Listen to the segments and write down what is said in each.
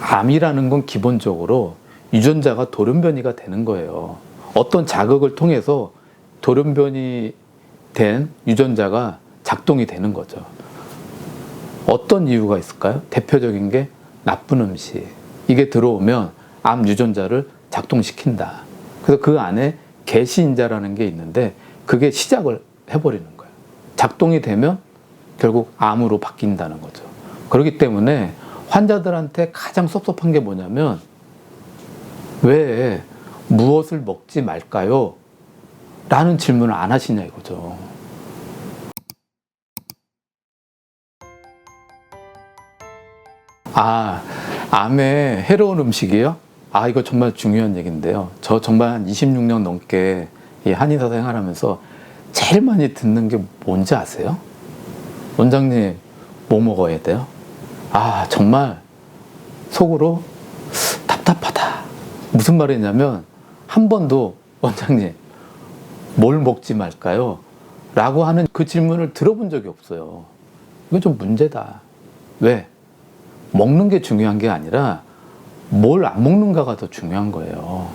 암이라는 건 기본적으로 유전자가 돌연변이가 되는 거예요. 어떤 자극을 통해서 돌연변이 된 유전자가 작동이 되는 거죠. 어떤 이유가 있을까요? 대표적인 게 나쁜 음식. 이게 들어오면 암 유전자를 작동시킨다. 그래서 그 안에 개시인자라는 게 있는데 그게 시작을 해버리는 거예요. 작동이 되면 결국 암으로 바뀐다는 거죠. 그렇기 때문에 환자들한테 가장 섭섭한 게 뭐냐면 왜 무엇을 먹지 말까요? 라는 질문을 안 하시냐 이거죠. 암에 해로운 음식이요? 이거 정말 중요한 얘기인데요. 저 정말 한 26년 넘게 이 한의사 생활하면서 제일 많이 듣는 게 뭔지 아세요? 원장님, 뭐 먹어야 돼요? 정말 속으로 답답하다. 무슨 말이냐면 한 번도 원장님, 뭘 먹지 말까요? 라고 하는 그 질문을 들어본 적이 없어요. 이건 좀 문제다. 왜? 먹는 게 중요한 게 아니라 뭘 안 먹는가가 더 중요한 거예요.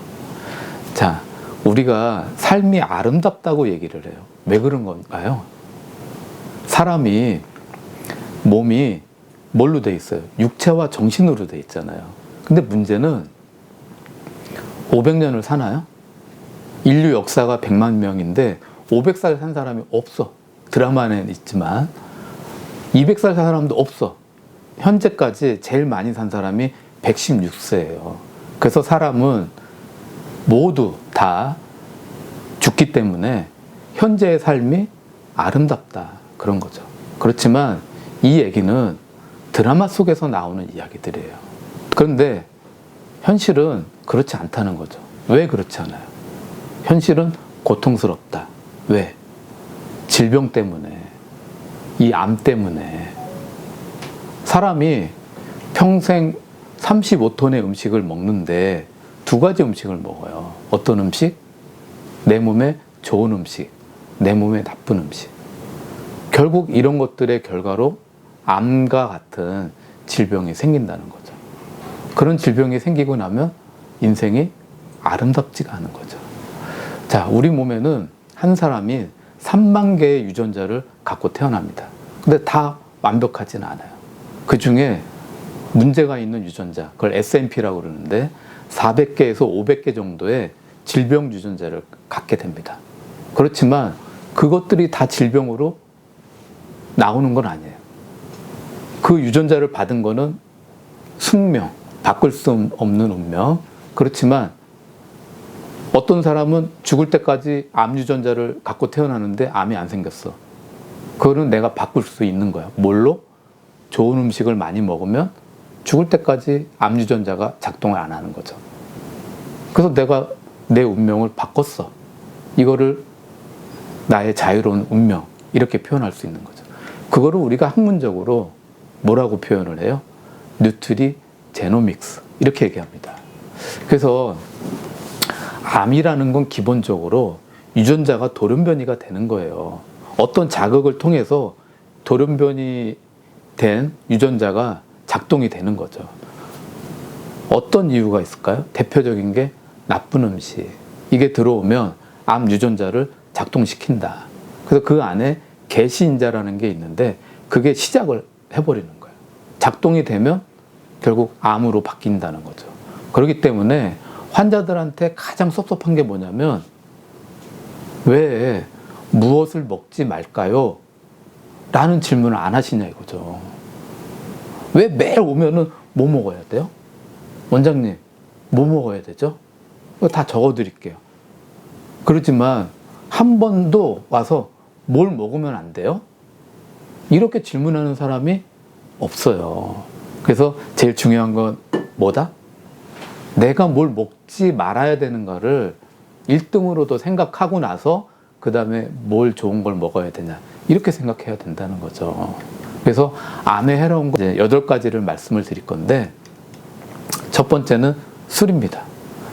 자, 우리가 삶이 아름답다고 얘기를 해요. 왜 그런 건가요? 사람이 몸이 뭘로 돼 있어요? 육체와 정신으로 돼 있잖아요. 근데 문제는 500년을 사나요? 인류 역사가 100만 명인데 500살 산 사람이 없어. 드라마는 있지만 200살 산 사람도 없어. 현재까지 제일 많이 산 사람이 116세예요. 그래서 사람은 모두 다 죽기 때문에 현재의 삶이 아름답다. 그런 거죠. 그렇지만 이 얘기는 드라마 속에서 나오는 이야기들이에요. 그런데 현실은 그렇지 않다는 거죠. 왜 그렇지 않아요? 현실은 고통스럽다. 왜? 질병 때문에, 이 암 때문에. 사람이 평생 35톤의 음식을 먹는데 두 가지 음식을 먹어요. 어떤 음식? 내 몸에 좋은 음식, 내 몸에 나쁜 음식. 결국 이런 것들의 결과로 암과 같은 질병이 생긴다는 거죠. 그런 질병이 생기고 나면 인생이 아름답지가 않은 거죠. 자, 우리 몸에는 한 사람이 3만 개의 유전자를 갖고 태어납니다. 근데 다 완벽하지는 않아요. 그 중에 문제가 있는 유전자, 그걸 SNP라고 그러는데 400개에서 500개 정도의 질병 유전자를 갖게 됩니다. 그렇지만 그것들이 다 질병으로 나오는 건 아니에요. 그 유전자를 받은 거는 숙명, 바꿀 수 없는 운명. 그렇지만 어떤 사람은 죽을 때까지 암 유전자를 갖고 태어나는데 암이 안 생겼어. 그거는 내가 바꿀 수 있는 거야. 뭘로? 좋은 음식을 많이 먹으면 죽을 때까지 암 유전자가 작동을 안 하는 거죠. 그래서 내가 내 운명을 바꿨어. 이거를 나의 자유로운 운명, 이렇게 표현할 수 있는 거죠. 그거를 우리가 학문적으로 뭐라고 표현을 해요? 뉴트리 제노믹스, 이렇게 얘기합니다. 그래서 암이라는 건 기본적으로 유전자가 돌연변이가 되는 거예요. 어떤 자극을 통해서 돌연변이 된 유전자가 작동이 되는 거죠. 어떤 이유가 있을까요? 대표적인 게 나쁜 음식. 이게 들어오면 암 유전자를 작동시킨다. 그래서 그 안에 개시인자라는 게 있는데 그게 시작을 해버리는 거예요. 작동이 되면 결국 암으로 바뀐다는 거죠. 그렇기 때문에 환자들한테 가장 섭섭한 게 뭐냐면 왜 무엇을 먹지 말까요? 라는 질문을 안 하시냐 이거죠. 왜 매일 오면은 뭐 먹어야 돼요? 원장님, 뭐 먹어야 되죠? 다 적어 드릴게요. 그렇지만 한 번도 와서 뭘 먹으면 안 돼요? 이렇게 질문하는 사람이 없어요. 그래서 제일 중요한 건 뭐다? 내가 뭘 먹지 말아야 되는가를 1등으로도 생각하고 나서 그 다음에 뭘 좋은 걸 먹어야 되냐, 이렇게 생각해야 된다는 거죠. 그래서 암에 해로운 거 이제 8가지를 말씀을 드릴 건데, 첫 번째는 술입니다.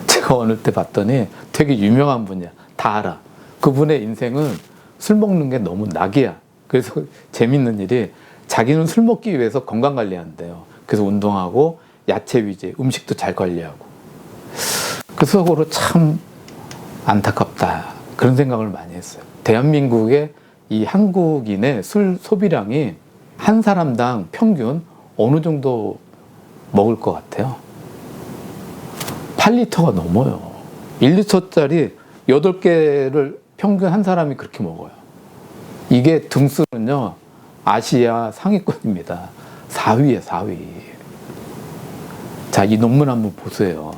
제가 어느 때 봤더니 되게 유명한 분이야. 다 알아. 그분의 인생은 술 먹는 게 너무 낙이야. 그래서 재밌는 일이 자기는 술 먹기 위해서 건강 관리한대요. 그래서 운동하고 야채 위주의 음식도 잘 관리하고. 그래서 그로 참 안타깝다. 그런 생각을 많이 했어요. 대한민국의 이 한국인의 술 소비량이 한 사람당 평균 어느 정도 먹을 것 같아요? 8리터가 넘어요. 1리터짜리 8개를 평균 한 사람이 그렇게 먹어요. 이게 등수는요, 아시아 상위권입니다. 4위에 4위. 자, 이 논문 한번 보세요.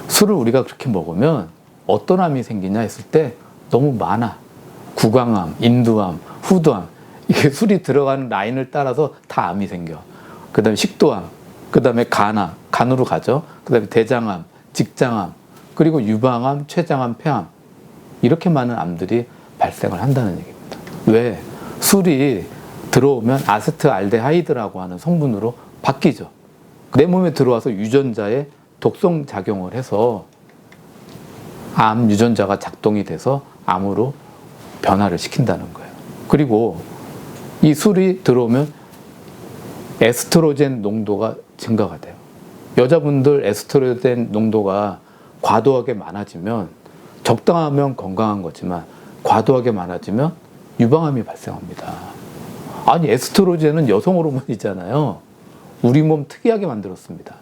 술을 우리가 그렇게 먹으면 어떤 암이 생기냐 했을 때 너무 많아. 구강암, 인두암, 후두암. 이게 술이 들어가는 라인을 따라서 다 암이 생겨. 그 다음에 식도암, 그 다음에 간암, 간으로 가죠. 그 다음에 대장암, 직장암, 그리고 유방암, 췌장암, 폐암. 이렇게 많은 암들이 발생을 한다는 얘기입니다. 왜? 술이 들어오면 아세트알데하이드라고 하는 성분으로 바뀌죠. 내 몸에 들어와서 유전자에 독성 작용을 해서 암 유전자가 작동이 돼서 암으로 변화를 시킨다는 거예요. 그리고 이 술이 들어오면 에스트로겐 농도가 증가가 돼요. 여자분들 에스트로겐 농도가 과도하게 많아지면 적당하면 건강한 거지만 과도하게 많아지면 유방암이 발생합니다. 아니 에스트로겐은 여성 호르몬이잖아요. 우리 몸 특이하게 만들었습니다.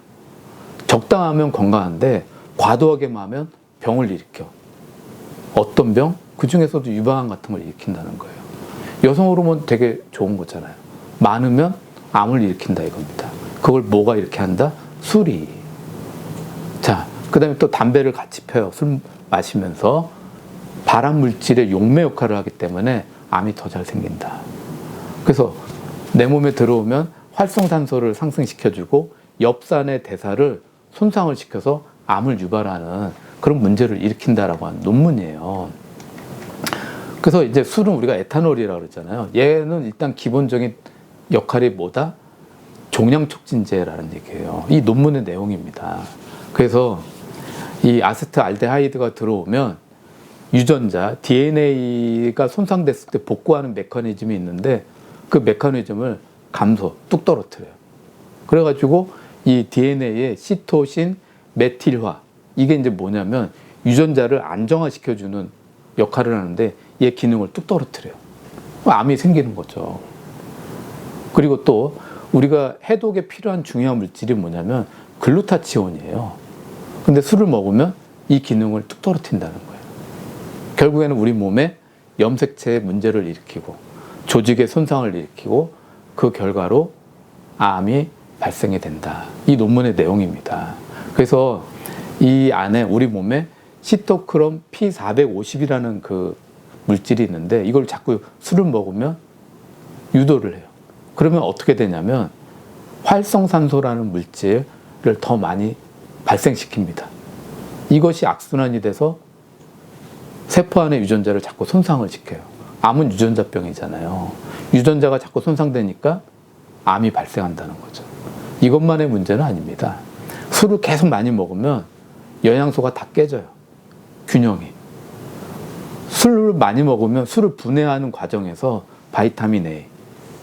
적당하면 건강한데 과도하게 많으면 병을 일으켜. 어떤 병? 그 중에서도 유방암 같은 걸 일으킨다는 거예요. 여성 호르몬 되게 좋은 거잖아요. 많으면 암을 일으킨다 이겁니다. 그걸 뭐가 이렇게 한다? 술이. 자, 그 다음에 또 담배를 같이 펴요. 술 마시면서 발암 물질의 용매 역할을 하기 때문에 암이 더 잘 생긴다. 그래서 내 몸에 들어오면 활성산소를 상승시켜주고 엽산의 대사를 손상을 시켜서 암을 유발하는 그런 문제를 일으킨다라고 하는 논문이에요. 그래서 이제 술은 우리가 에탄올이라고 그러잖아요. 얘는 일단 기본적인 역할이 뭐다? 종양 촉진제라는 얘기예요. 이 논문의 내용입니다. 그래서 이 아세트알데하이드가 들어오면 유전자, DNA가 손상됐을 때 복구하는 메커니즘이 있는데 그 메커니즘을 감소, 뚝 떨어뜨려요. 그래가지고 이 DNA의 시토신, 메틸화, 이게 이제 뭐냐면 유전자를 안정화시켜주는 역할을 하는데 얘 기능을 뚝 떨어뜨려요. 암이 생기는 거죠. 그리고 또 우리가 해독에 필요한 중요한 물질이 뭐냐면 글루타치온이에요. 근데 술을 먹으면 이 기능을 뚝 떨어뜨린다는 거예요. 결국에는 우리 몸에 염색체의 문제를 일으키고 조직의 손상을 일으키고 그 결과로 암이 발생이 된다. 이 논문의 내용입니다. 그래서 이 안에 우리 몸에 시토크롬 P450이라는 그 물질이 있는데 이걸 자꾸 술을 먹으면 유도를 해요. 그러면 어떻게 되냐면 활성산소라는 물질을 더 많이 발생시킵니다. 이것이 악순환이 돼서 세포 안의 유전자를 자꾸 손상을 시켜요. 암은 유전자병이잖아요. 유전자가 자꾸 손상되니까 암이 발생한다는 거죠. 이것만의 문제는 아닙니다. 술을 계속 많이 먹으면 영양소가 다 깨져요. 균형이. 술을 많이 먹으면 술을 분해하는 과정에서 바이타민 A,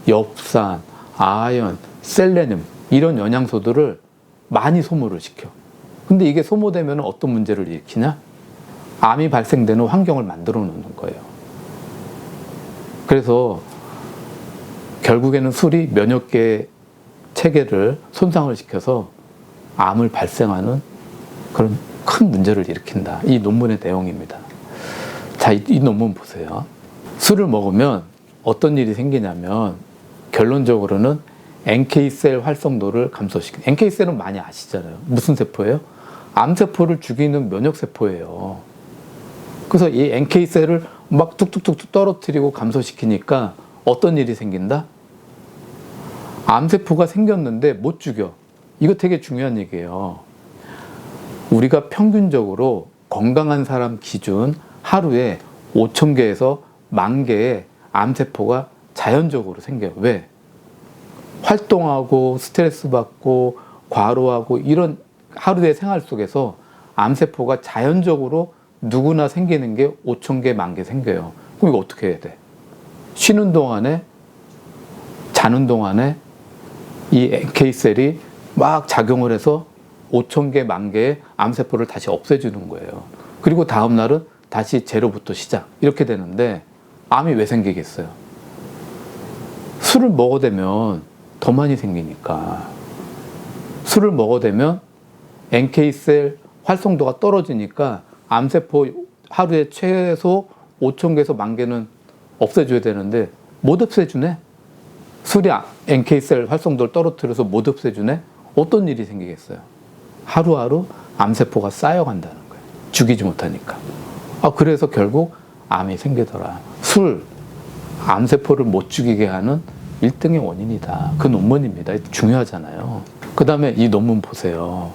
엽산, 아연, 셀레늄 이런 영양소들을 많이 소모를 시켜. 근데 이게 소모되면 어떤 문제를 일으키냐? 암이 발생되는 환경을 만들어 놓는 거예요. 그래서 결국에는 술이 면역계 체계를 손상을 시켜서 암을 발생하는 그런 큰 문제를 일으킨다. 이 논문의 내용입니다. 자, 이 논문 보세요. 술을 먹으면 어떤 일이 생기냐면 결론적으로는 NK셀 활성도를 감소시키는. NK셀은 많이 아시잖아요. 무슨 세포예요? 암세포를 죽이는 면역세포예요. 그래서 이 NK셀을 막 뚝뚝뚝 떨어뜨리고 감소시키니까 어떤 일이 생긴다? 암세포가 생겼는데 못 죽여. 이거 되게 중요한 얘기예요. 우리가 평균적으로 건강한 사람 기준 하루에 5,000개에서 10,000개의 암세포가 자연적으로 생겨요. 왜? 활동하고 스트레스 받고 과로하고 이런 하루의 생활 속에서 암세포가 자연적으로 누구나 생기는 게 5,000개, 10,000개 생겨요. 그럼 이거 어떻게 해야 돼? 쉬는 동안에, 자는 동안에 이 NK셀이 막 작용을 해서 5,000개, 10,000개의 암세포를 다시 없애주는 거예요. 그리고 다음 날은 다시 제로부터 시작. 이렇게 되는데 암이 왜 생기겠어요? 술을 먹어대면 더 많이 생기니까. 술을 먹어대면 NK셀 활성도가 떨어지니까 암세포 하루에 최소 5,000개에서 10,000개는 없애줘야 되는데 못 없애주네? 술이 NK셀 활성도를 떨어뜨려서 못 없애주네? 어떤 일이 생기겠어요? 하루하루 암세포가 쌓여간다는 거예요. 죽이지 못하니까. 그래서 결국 암이 생기더라. 술, 암세포를 못 죽이게 하는 1등의 원인이다. 그 논문입니다. 중요하잖아요. 그 다음에 이 논문 보세요.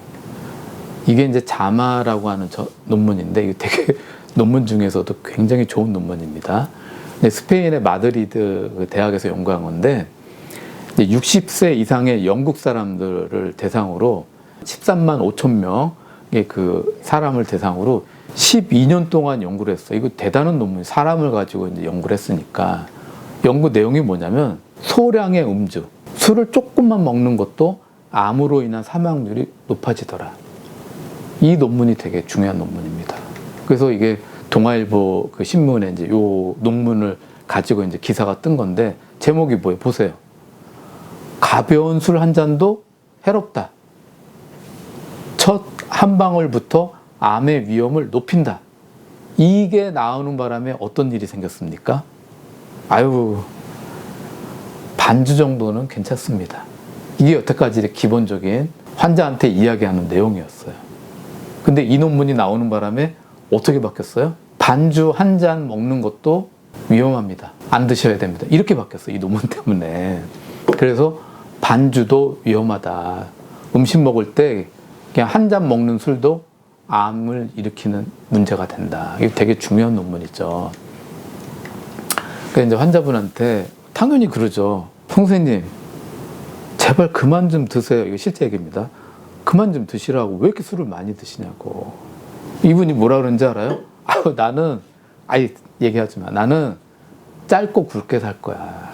이게 이제 자마라고 하는 논문인데, 이게 되게 논문 중에서도 굉장히 좋은 논문입니다. 스페인의 마드리드 대학에서 연구한 건데, 60세 이상의 영국 사람들을 대상으로 13만 5천 명의 그 사람을 대상으로 12년 동안 연구를 했어요. 이거 대단한 논문, 사람을 가지고 이제 연구를 했으니까. 연구 내용이 뭐냐면, 소량의 음주, 술을 조금만 먹는 것도 암으로 인한 사망률이 높아지더라. 이 논문이 되게 중요한 논문입니다. 그래서 이게 동아일보 그 신문에 이제 요 논문을 가지고 이제 기사가 뜬 건데, 제목이 뭐예요? 보세요. 가벼운 술 한 잔도 해롭다. 첫 한 방울부터 암의 위험을 높인다. 이게 나오는 바람에 어떤 일이 생겼습니까? 반주 정도는 괜찮습니다. 이게 여태까지 기본적인 환자한테 이야기하는 내용이었어요. 근데 이 논문이 나오는 바람에 어떻게 바뀌었어요? 반주 한 잔 먹는 것도 위험합니다. 안 드셔야 됩니다. 이렇게 바뀌었어요. 이 논문 때문에. 그래서 반주도 위험하다. 음식 먹을 때 그냥 한 잔 먹는 술도 암을 일으키는 문제가 된다. 이게 되게 중요한 논문이죠. 그래서 이제 환자분한테 당연히 그러죠. 선생님, 제발 그만 좀 드세요. 이거 실제 얘기입니다. 그만 좀 드시라고. 왜 이렇게 술을 많이 드시냐고. 이분이 뭐라 그러는지 알아요? 나는, 얘기하지 마. 나는 짧고 굵게 살 거야.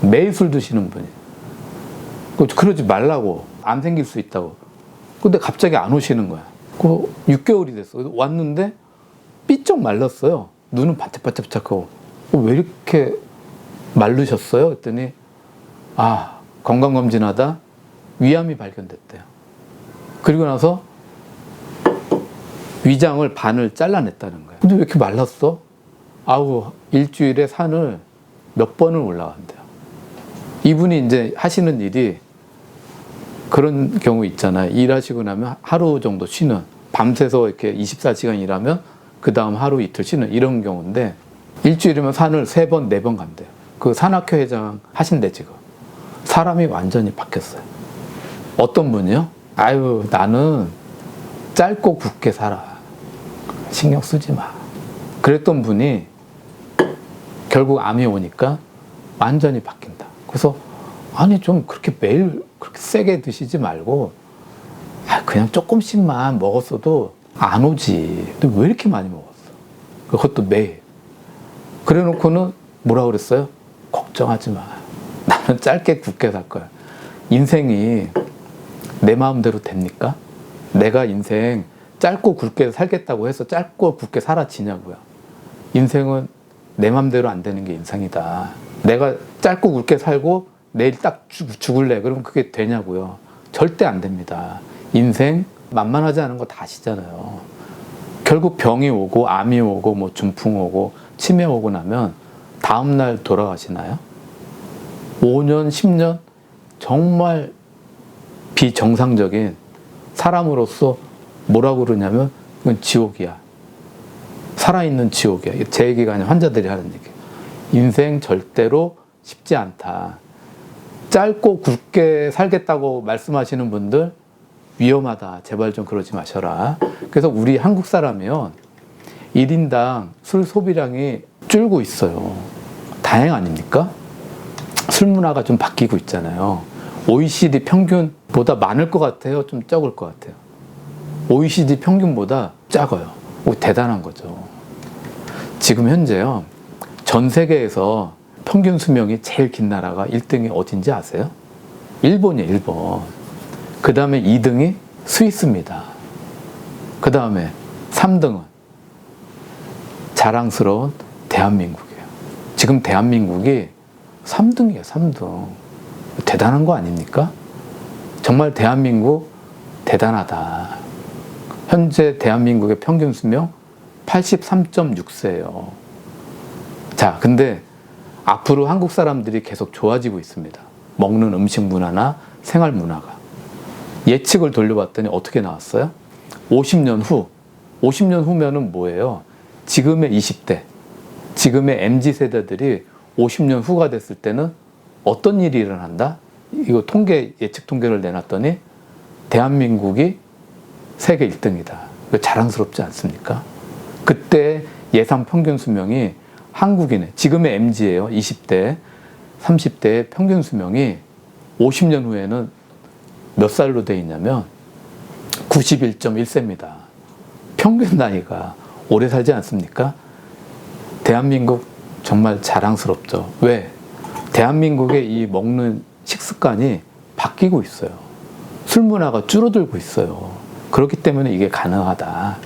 매일 술 드시는 분이. 그러지 말라고. 암 생길 수 있다고. 근데 갑자기 안 오시는 거야. 6개월이 됐어. 왔는데 삐쩍 말랐어요. 눈은 반짝반짝하고. 왜 이렇게 마르셨어요? 그랬더니 건강검진하다 위암이 발견됐대요. 그리고 나서 위장을 반을 잘라냈다는 거예요. 근데 왜 이렇게 말랐어? 일주일에 산을 몇 번을 올라간대요. 이분이 이제 하시는 일이 그런 경우 있잖아요. 일하시고 나면 하루 정도 쉬는, 밤새서 이렇게 24시간 일하면 그 다음 하루 이틀 쉬는 이런 경우인데, 일주일이면 산을 3번, 4번 간대요. 그 산악회 회장 하신대 지금. 사람이 완전히 바뀌었어요. 어떤 분이요? 나는 짧고 굵게 살아. 신경 쓰지 마. 그랬던 분이 결국 암이 오니까 완전히 바뀐다. 그래서 좀 그렇게 매일 그렇게 세게 드시지 말고 그냥 조금씩만 먹었어도 안 오지. 근데 왜 이렇게 많이 먹었어? 그것도 매일. 그래 놓고는 뭐라 그랬어요? 걱정하지 마. 나는 짧게 굵게 살 거야. 인생이 내 마음대로 됩니까? 내가 인생 짧고 굵게 살겠다고 해서 짧고 굵게 살아지냐고요. 인생은 내 마음대로 안 되는 게 인생이다. 내가 짧고 굵게 살고 내일 딱 죽을래. 그러면 그게 되냐고요. 절대 안 됩니다. 인생 만만하지 않은 거 다 아시잖아요. 결국 병이 오고 암이 오고 중풍 오고 치매 오고 나면 다음날 돌아가시나요? 5년, 10년 정말 비정상적인 사람으로서 뭐라고 그러냐면 그건 지옥이야. 살아있는 지옥이야. 제 얘기가 아니라 환자들이 하는 얘기예요. 인생 절대로 쉽지 않다. 짧고 굵게 살겠다고 말씀하시는 분들 위험하다. 제발 좀 그러지 마셔라. 그래서 우리 한국 사람이요, 1인당 술 소비량이 줄고 있어요. 다행 아닙니까? 술 문화가 좀 바뀌고 있잖아요. OECD 평균보다 많을 것 같아요? 좀 적을 것 같아요? OECD 평균보다 작아요. 대단한 거죠. 지금 현재요, 전 세계에서 평균 수명이 제일 긴 나라가 1등이 어딘지 아세요? 일본이에요, 일본. 그 다음에 2등이 스위스입니다. 그 다음에 3등은 자랑스러운 대한민국이에요. 지금 대한민국이 3등이에요. 3등. 대단한 거 아닙니까? 정말 대한민국 대단하다. 현재 대한민국의 평균 수명 83.6세예요. 자, 근데 앞으로 한국 사람들이 계속 좋아지고 있습니다. 먹는 음식 문화나 생활 문화가. 예측을 돌려봤더니 어떻게 나왔어요? 50년 후면은 뭐예요? 지금의 20대, 지금의 MZ세대들이 50년 후가 됐을 때는 어떤 일이 일어난다? 이거 예측 통계를 내놨더니 대한민국이 세계 1등이다. 자랑스럽지 않습니까? 그때 예상 평균 수명이 한국인의, 지금의 MZ예요. 20대, 30대의 평균 수명이 50년 후에는 몇 살로 돼 있냐면 91.1세입니다. 평균 나이가 오래 살지 않습니까? 대한민국 정말 자랑스럽죠. 왜? 대한민국의 이 먹는 식습관이 바뀌고 있어요. 술 문화가 줄어들고 있어요. 그렇기 때문에 이게 가능하다.